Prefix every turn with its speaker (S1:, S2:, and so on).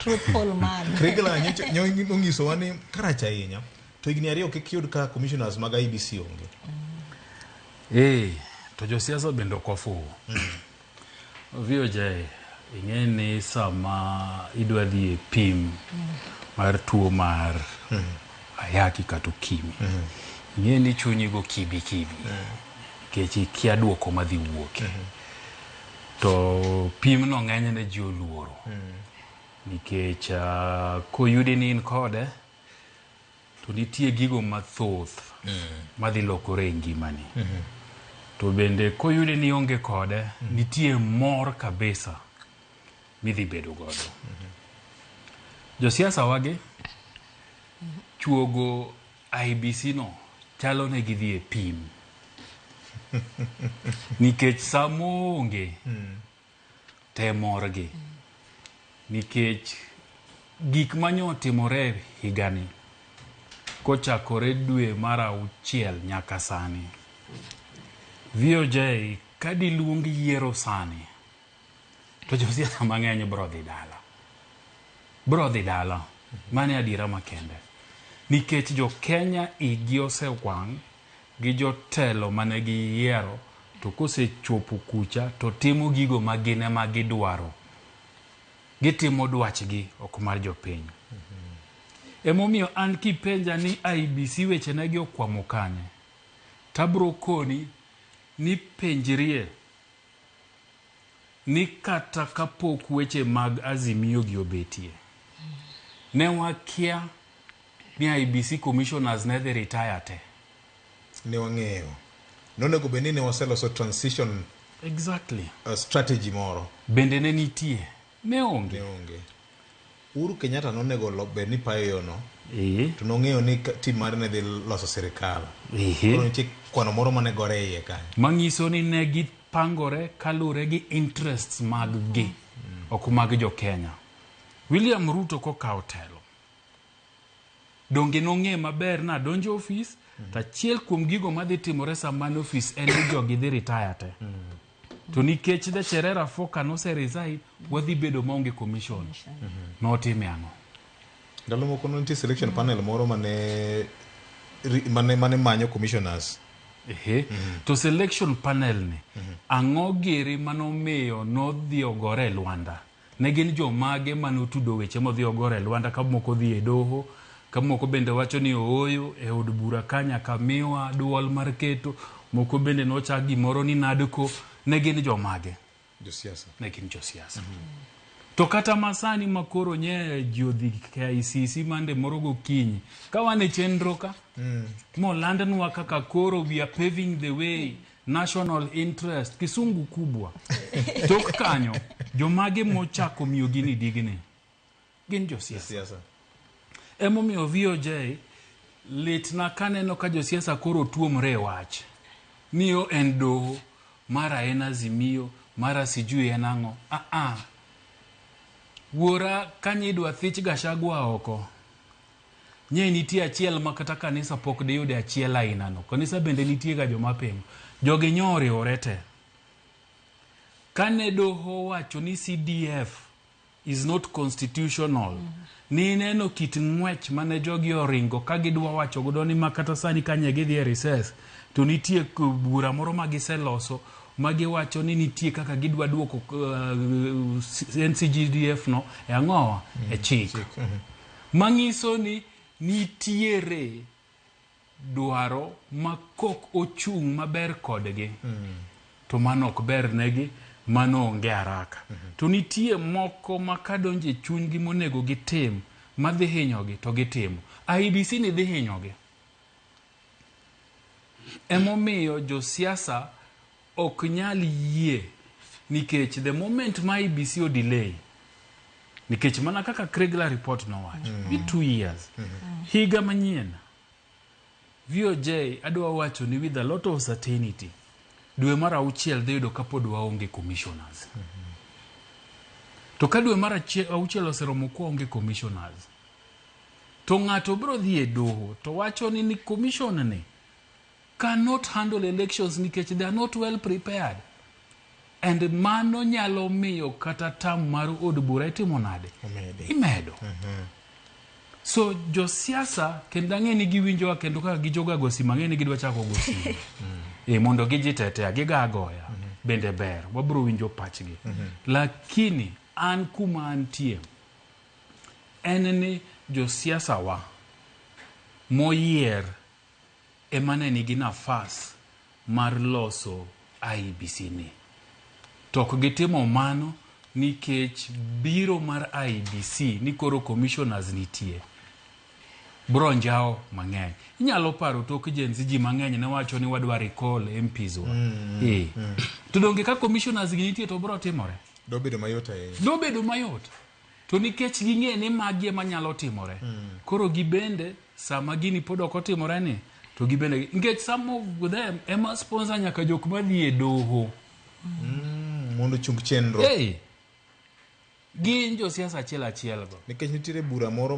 S1: truthful man.
S2: Krigla nyo ngiso wani karacha yinya. To igni ariyo kikiyud ka commissioners mag IBC onge.
S3: To josiasa bende kwafu. VOJ ing'eni sama idwa dhi e pim mar tuo mar ayaki kata ukimwi. Ing'eni chunyi go kibi. Kechi kia duoko madhi wuoke. To pim no ng'eny ne ji oluoro. Nikech koyudi ni in kode to nitie gigo mathoth madhi lokore e ngimani. To bende koyudi ni onge kode nitie mor kabisa midhi bedo godo. Josiasa wage chuogo IBC no chalo ne gidhi e pim. Nikech samonge te morgi. Nikech gik manyo timore higani kochakore dwe mar 6 nyaka sani. VOJ kadi luong yiero sani to josiasa mang'eny bro dhi dala. Mane adira makende. Nikech jo Kenya igi osewang' gi jotelo mane gi yiero to kosechopo kucha to timo gigo magine magidwaro. Gitimo dwachgi ok mar jopiny. Emomiyo an kipenja ni IBC weche negi okwamo kanye. Tabro koni ni penjrie ni kata kapok weche mag Azimio gi obetie. Ne wakia ni IBC commissioners ne dhi retire te.
S2: Ne wang'eyo. Nonego bende ne waseloso transition strategy moro.
S3: Bende ne nitie. Ne onge.
S2: Uhuru Kenyatta nonego lobe ni payo no. To nong'eyo ni tim mar ne dhi loso sirikal. Koro nitie kwano moro mane gore iye kanyo.
S3: Manyiso ni ne gipangore kalure gi interests mag gi. Ok mag jo Kenya. William Ruto kokawo telo. Donge nong'e maber na donjo office. Tachiel kuom gigo madhi timore sama no office en ni jogi dhi retire te. To nikech the Cherera Foka no se resign wadhi bedo maonge commission. Notime ang'o.
S2: Ndalo moko nitie selection panel moro mane manyo commissioners.
S3: To selection panel ni ang'o giri manomiyo nodhi ogore Luanda. Ne gin jomage manotudo weche modhi ogore Luanda ka moko dhi e doho. Ka moko bende wacho ni ooyo e od bura kanya kamiwa duol mar keto. Moko bende nochak gimoro ni Nadco. Ne gin jomage.
S2: Josiasa.
S3: Ne gin josiasa. To kata masani makoro nye jodhi KICC mande moro gokinyi. Ka wane chenro ka. Molandnwa kaka koro we are paving the way. National interest. Kisungu kubwa. Tok kanyo. Jomage mochako miyo gini digni. Gin josiasa. Emomiyo VOJ litna kaneno ka josiasa koro tuomre wach. Niyo en doho. Mara en Azimio, mara sijui en ang'o. Wuora kanyidwa thich Gachagua oko. Nye nitie achiel makata kanisa pok deyude achiel aina no. Kanisa bende nitie ga joma pengo. Jogi nyori orete. Kane doho wacho ni CDF is not constitutional. Ni neno kit ng'wech mane jogi oringo ka gidwa wacho godo ni makata sani kanye gidhi e recess. To nitie bura moro magiseloso magi wacho ni nitie kaka gidwa duoko NCGDF no e ang'owa e chik. Mangiso ni nitiere dwaro makok ochung' maber kodgi. To manok ber negi mano onge haraka. To nitie moko makadonje chunygi monego gitim madhi hinyogi to gitimo. IBC ni dhi hinyogi. Emomiyo josiasa ok nyal yie nikech the moment ma IBC o delay nikech mana kaka Kriegler report no wacho 2 years higa manyien VOJ adwa wacho ni with a lot of certainty dwe mar 6 dhi yudo kapod waonge commissioners. To ka dwe mar 6 oseromo ko onge commissioners to ng'ato bro dhi e doho to wacho ni commission ni cannot handle elections because they are not well prepared. and mano nyalo miyo kata tam mar od bura itimo nade imedo. So josiasa kendo ang'e ni giwinjowa kendo kaka gijoga gosi mang'e ni gidwa chako gosi mondo gijitetea gigagoya bende ber wabro winjo pachgi. Lakini an kuma antie en ni josiasa wa moyier emane nigi nafas mar loso IEBC ni. Tok gitimo mano nikech biro mar IEBC ni koro commissioners nitie bro njao mang'eny. Inyalo paro tok jenzi ji mang'eny ne wacho ni wadwa recall MPs wa. To donge ka commissioners nitie to bro timore
S2: dobedo mayot
S3: dobedo mayot. To nikech ging'e ni magi ema nyalo timore. Koro gibende sama gini pod ok otimore ni to gibende nikech some of them ema sponsor nyaka jok madhi e doho
S2: mondo chung chenro.
S3: Gin josiasa achiel go
S2: nikech nitiere bura moro